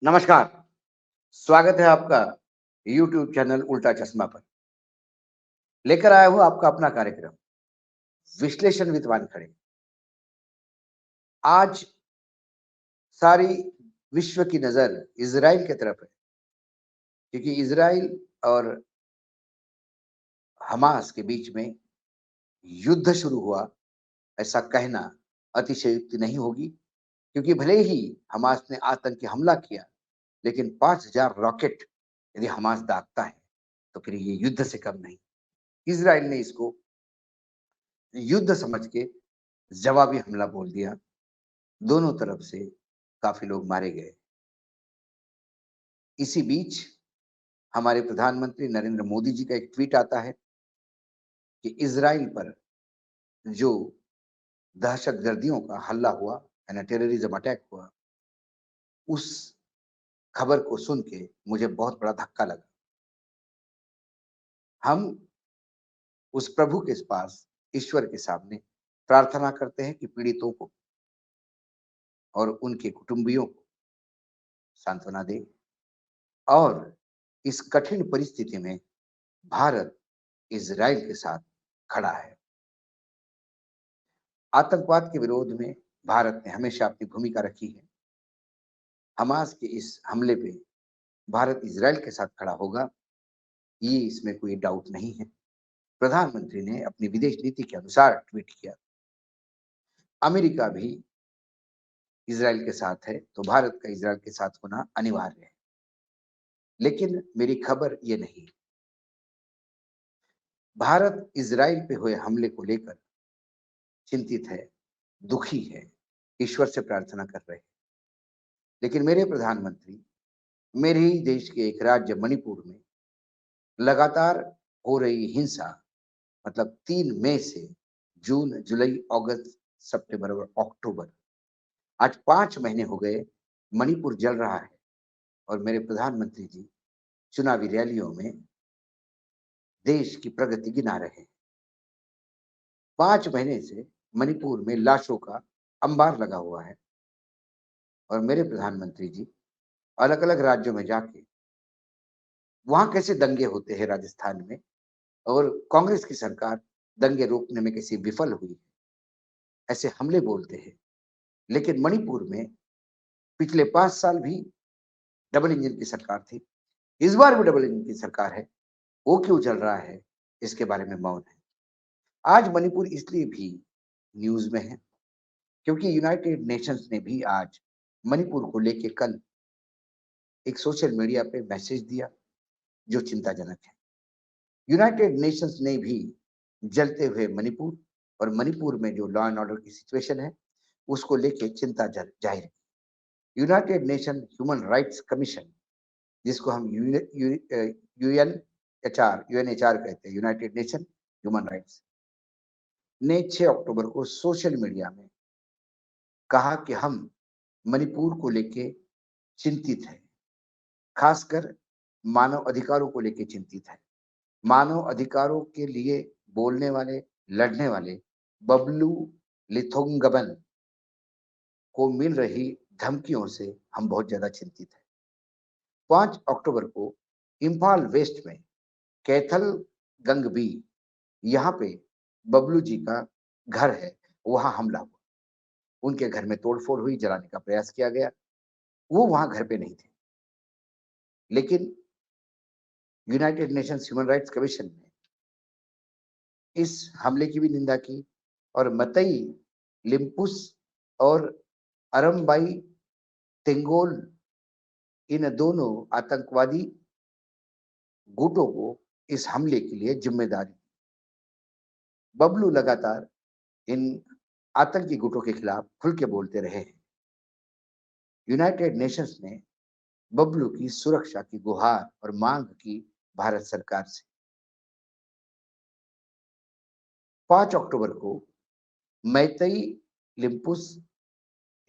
नमस्कार, स्वागत है आपका YouTube चैनल उल्टा चश्मा पर। लेकर आया हूँ आपका अपना कार्यक्रम, विश्लेषण विद वानखड़े। आज सारी विश्व की नज़र इज़राइल की तरफ है, क्योंकि इज़राइल और हमास के बीच में युद्ध शुरू हुआ, ऐसा कहना अतिशयोक्ति नहीं होगी, क्योंकि भले ही हमास ने आतंकी हमला किया, लेकिन 5,000 रॉकेट यदि हमास दागता है, तो फिर ये युद्ध से कम नहीं। इज़राइल ने इसको युद्ध समझ के जवाबी हमला बोल दिया। दोनों तरफ से काफ़ी लोग मारे गए। इसी बीच हमारे प्रधानमंत्री नरेंद्र मोदी जी का एक ट्वीट आता है कि इज़राइल पर जो दहशतगर्दियों का हल्ला हुआ, यानी टेररिज्म अटैक हुआ, उस खबर को सुन के मुझे बहुत बड़ा धक्का लगा। हम उस प्रभु के पास, ईश्वर के सामने प्रार्थना करते हैं कि पीड़ितों को और उनके कुटुंबियों को सांत्वना दे और इस कठिन परिस्थिति में भारत इज़राइल के साथ खड़ा है। आतंकवाद के विरोध में भारत ने हमेशा अपनी भूमिका रखी है। हमास के इस हमले पे भारत इज़राइल के साथ खड़ा होगा, ये इसमें कोई डाउट नहीं है। प्रधानमंत्री ने अपनी विदेश नीति के अनुसार ट्वीट किया। अमेरिका भी इज़राइल के साथ है, तो भारत का इज़राइल के साथ होना अनिवार्य है। लेकिन मेरी खबर ये नहीं। भारत इज़राइल पे हुए हमले को लेकर चिंतित है, दुखी है, ईश्वर से प्रार्थना कर रहे हैं। लेकिन मेरे प्रधानमंत्री मेरे ही देश के एक राज्य मणिपुर में लगातार हो रही हिंसा, मतलब 3 मई से जून, जुलाई, अगस्त, सितंबर और अक्टूबर, आज 5 महीने हो गए, मणिपुर जल रहा है और मेरे प्रधानमंत्री जी चुनावी रैलियों में देश की प्रगति गिना रहे हैं। 5 महीने से मणिपुर में लाशों का अंबार लगा हुआ है और मेरे प्रधानमंत्री जी अलग-अलग राज्यों में जाके वहाँ कैसे दंगे होते हैं राजस्थान में और कांग्रेस की सरकार दंगे रोकने में कैसे विफल हुई, ऐसे हमले बोलते हैं। लेकिन मणिपुर में पिछले 5 साल भी डबल इंजन की सरकार थी, इस बार भी डबल इंजन की सरकार है, वो क्यों चल रहा है, इसके बारे में मौन है। आज मणिपुर इसलिए भी न्यूज़ में है, क्योंकि यूनाइटेड नेशंस ने भी आज मणिपुर को लेके कल एक सोशल मीडिया पे मैसेज दिया, जो चिंताजनक है। यूनाइटेड नेशंस ने भी जलते हुए मणिपुर और मणिपुर में जो लॉ एंड ऑर्डर की सिचुएशन है, उसको लेके चिंता जाहिर की। United nation human rights commission, जिसको हम यूएनएचआर कहते हैं, यूनाइटेड नेशन ह्यूमन राइट्स, ने 6 अक्टूबर को सोशल मीडिया में कहा कि हम मणिपुर को लेके चिंतित हैं, खासकर मानव अधिकारों को लेके चिंतित है। मानव अधिकारों के लिए बोलने वाले, लड़ने वाले बबलू लिथोंगबन को मिल रही धमकियों से हम बहुत ज़्यादा चिंतित हैं। 5 अक्टूबर को इम्फाल वेस्ट में कैथल गंगबी, यहाँ पे बबलू जी का घर है, वहाँ हमला हुआ। उनके घर में तोड़-फोड़ हुई, जलाने का प्रयास किया गया। वो वहाँ घर पे नहीं थे। लेकिन United Nations human rights commission ने इस हमले की भी निंदा की और मतई लिम्पुस और अरमबाई तेंगोल, इन दोनों आतंकवादी गुटों को इस हमले के लिए जिम्मेदारी। बबलू लगातार इन आतंकी गुटों के खिलाफ खुल के बोलते रहे हैं। यूनाइटेड नेशंस ने बबलू की सुरक्षा की गुहार और मांग की भारत सरकार से। 5 अक्टूबर को मैतई लिम्पुस,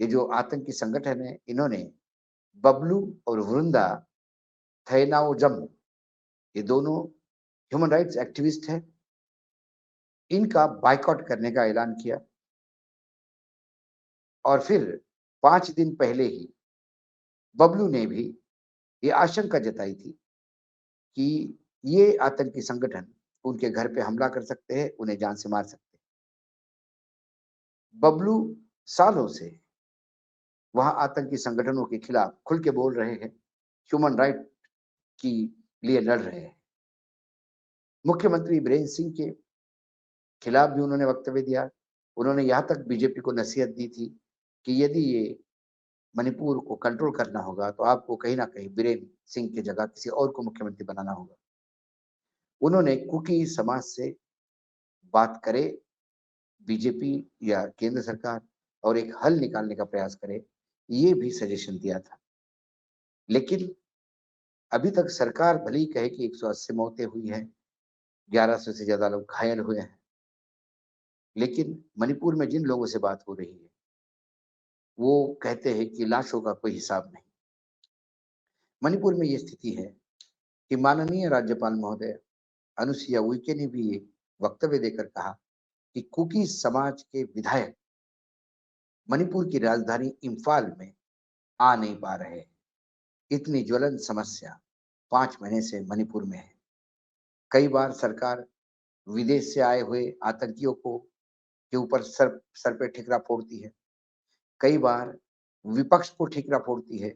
ये जो आतंकी संगठन है, इन्होंने बबलू और वृंदा थैनाओजम, ये दोनों ह्यूमन राइट्स एक्टिविस्ट हैं, इनका बायकॉट करने का ऐलान किया और फिर 5 दिन पहले ही बबलू ने भी ये आशंका जताई थी कि ये आतंकी संगठन उनके घर पे हमला कर सकते हैं, उन्हें जान से मार सकते हैं। बबलू सालों से वहाँ आतंकी संगठनों के खिलाफ खुल के बोल रहे हैं, ह्यूमन राइट की लिए लड़ रहे हैं। मुख्यमंत्री बीरेंद्र सिंह के खिलाफ भी उन्होंने वक्तव्य दिया। उन्होंने यहाँ तक बीजेपी को नसीहत दी थी कि यदि ये मणिपुर को कंट्रोल करना होगा, तो आपको कहीं न कहीं बीरेंद्र सिंह की जगह किसी और को मुख्यमंत्री बनाना होगा। उन्होंने कुकी समाज से बात करे बीजेपी या केंद्र सरकार और एक हल निकालने का प्रयास करे, ये भी सजेशन दिया था। लेकिन अभी तक सरकार भले ही कहे कि 180 मौतें हुई हैं, 1100 से ज़्यादा लोग घायल हुए हैं, लेकिन मणिपुर में जिन लोगों से बात हो रही है, वो कहते हैं कि लाशों का कोई हिसाब नहीं। मणिपुर में ये स्थिति है कि माननीय राज्यपाल महोदय अनुसुईया उइके ने भी एक वक्तव्य देकर कहा कि कुकी समाज के विधायक मणिपुर की राजधानी इम्फाल में आ नहीं पा रहे हैं। इतनी ज्वलंत समस्या 5 महीने से मणिपुर में है। कई बार सरकार विदेश से आए हुए आतंकियों को के ऊपर सर पे ठिकरा फोड़ती है। कई बार विपक्ष को ठिकरा फोड़ती है।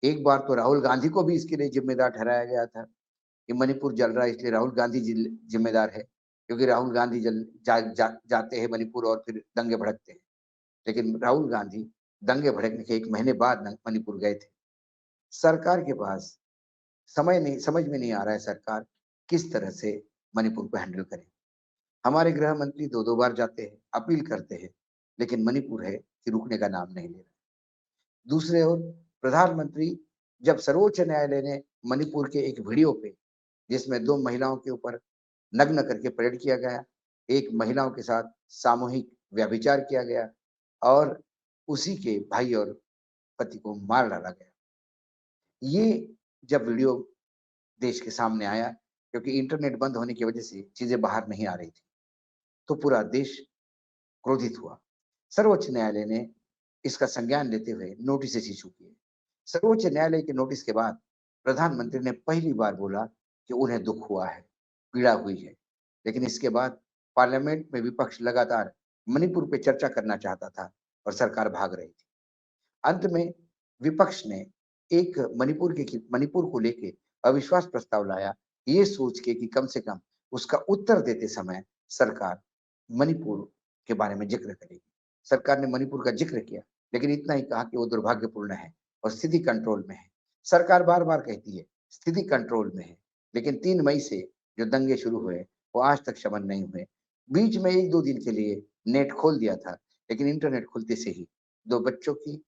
एक बार तो राहुल गांधी को भी इसके लिए जिम्मेदार ठहराया गया था कि मणिपुर जल रहा है इसलिए राहुल गांधी जिम्मेदार है, क्योंकि राहुल गांधी जाते हैं मणिपुर और फिर दंगे भड़कते हैं। लेकिन राहुल गांधी दंगे भड़कने के 1 महीने बाद मणिपुर गए थे। सरकार के पास समझ में नहीं आ रहा है सरकार किस तरह से मणिपुर को हैंडल करे। हमारे गृह मंत्री 2-2 बार जाते हैं, अपील करते हैं, लेकिन मणिपुर है कि रुकने का नाम नहीं ले रहा। दूसरे ओर प्रधानमंत्री जब सर्वोच्च न्यायालय ने मणिपुर के एक वीडियो पे जिसमें 2 महिलाओं के ऊपर नग्न करके परेड किया गया, एक महिलाओं के साथ सामूहिक व्यभिचार किया गया और उसी के भाई और पति को मार डाला गया। ये जब वीडियो देश के सामने आया, क्योंकि इंटरनेट बंद होने की वजह से चीजें बाहर नहीं आ रही थी, तो पूरा देश क्रोधित हुआ। सर्वोच्च न्यायालय ने इसका संज्ञान लेते हुए नोटिस इश्यू किए। सर्वोच्च न्यायालय के नोटिस के बाद प्रधानमंत्री ने पहली बार बोला कि उन्हें दुख हुआ है, पीड़ा हुई है। लेकिन इसके बाद पार्लियामेंट में विपक्ष लगातार मणिपुर पे चर्चा करना चाहता था और सरकार भाग रही थी। अंत में विपक्ष ने एक मणिपुर को लेके अविश्वास प्रस्ताव लाया, ये सोच के कि कम से कम उसका उत्तर देते समय सरकार मणिपुर के बारे में जिक्र करेगी। सरकार ने मणिपुर का जिक्र किया, लेकिन इतना ही कहा कि वो दुर्भाग्यपूर्ण है और स्थिति कंट्रोल में है। सरकार बार-बार कहती है स्थिति कंट्रोल में है, लेकिन 3 मई से जो दंगे शुरू हुए, वो आज तक शमन नहीं हुए। बीच में 1-2 दिन के लिए नेट खोल दिया था, लेकिन इंटरनेट खुलते से ही 2 बच्चों की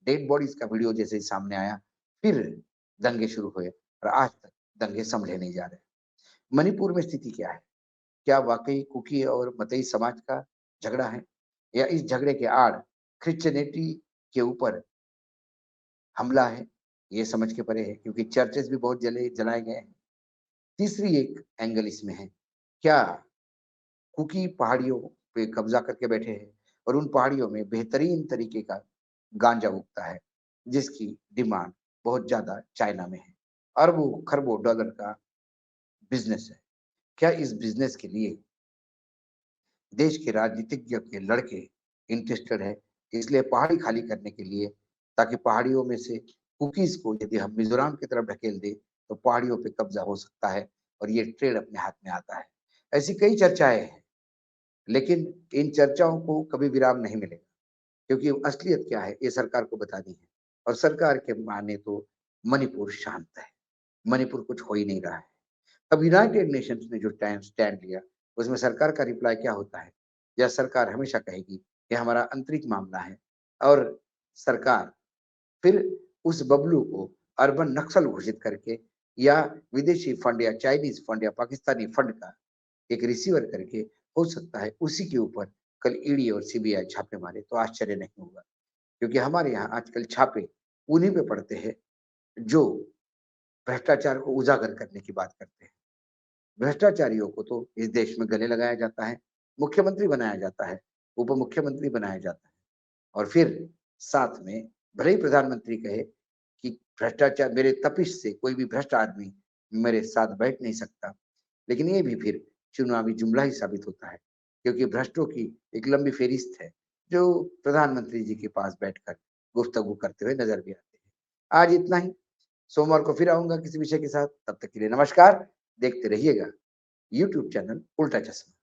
डेड बॉडीज का वीडियो जैसे ही सामने आया, फिर दंगे शुरू हुए और आज तक दंगे संभले नहीं जा रहे। मणिपुर में स्थिति क्या है? क्या वाकई कुकी और मतई समाज का झगड़ा है या इस झगड़े के आड़ क्रिश्चियनिटी के ऊपर हमला है? ये समझ के परे है, क्योंकि चर्चेस भी बहुत जलाए गए हैं। तीसरी एक एंगल इसमें है, क्या कुकी पहाड़ियों पे कब्जा करके बैठे हैं और उन पहाड़ियों में बेहतरीन तरीके का गांजा उगता है, जिसकी डिमांड बहुत ज्यादा चाइना में है। अरबों खरबों डॉलर का बिजनेस है। क्या इस बिजनेस के लिए देश के राजनीतिज्ञ के लड़के इंटरेस्टेड है? इसलिए पहाड़ी खाली करने के लिए, ताकि पहाड़ियों में से कुकीज को यदि हम मिजोरम की तरफ ढकेल दें, तो पहाड़ियों पे कब्जा हो सकता है और ये ट्रेड अपने हाथ में आता है। ऐसी कई चर्चाएं हैं, लेकिन इन चर्चाओं को कभी विराम नहीं मिलेगा, क्योंकि असलियत क्या है ये सरकार को बतानी है। और सरकार के माने तो मणिपुर शांत है, मणिपुर कुछ हो ही नहीं रहा है। अब यूनाइटेड नेशंस ने जो टाइम स्टैंड लिया, उसमें सरकार का रिप्लाई क्या होता है? या सरकार हमेशा कहेगी कि हमारा आंतरिक मामला है और सरकार फिर उस बबलू को अर्बन नक्सल घोषित करके या विदेशी फंड या चाइनीज फंड या पाकिस्तानी फंड का एक रिसीवर करके, हो सकता है उसी के ऊपर कल ईडी और सीबीआई छापे मारे, तो आश्चर्य नहीं होगा। क्योंकि हमारे यहाँ आजकल छापे उन्हीं पे पड़ते हैं जो भ्रष्टाचार को उजागर करने की बात करते हैं। भ्रष्टाचारियों को तो इस देश में गले लगाया जाता है, मुख्यमंत्री बनाया जाता है, उप मुख्यमंत्री बनाया जाता है और फिर साथ में भले ही प्रधानमंत्री कहे कि भ्रष्टाचार, मेरे तपिश से कोई भी भ्रष्ट आदमी मेरे साथ बैठ नहीं सकता। लेकिन ये भी फिर चुनावी जुमला ही साबित होता है, क्योंकि भ्रष्टों की एक लंबी फ़हरिस्त है, जो प्रधानमंत्री जी के पास बैठकर गुफ्तगू करते हुए नज़र भी आते हैं। आज इतना ही, सोमवार को फिर आऊँगा किसी विषय के साथ, तब तक के लिए नमस्कार। देखते रहिएगा यूट्यूब चैनल उल्टा चश्मा।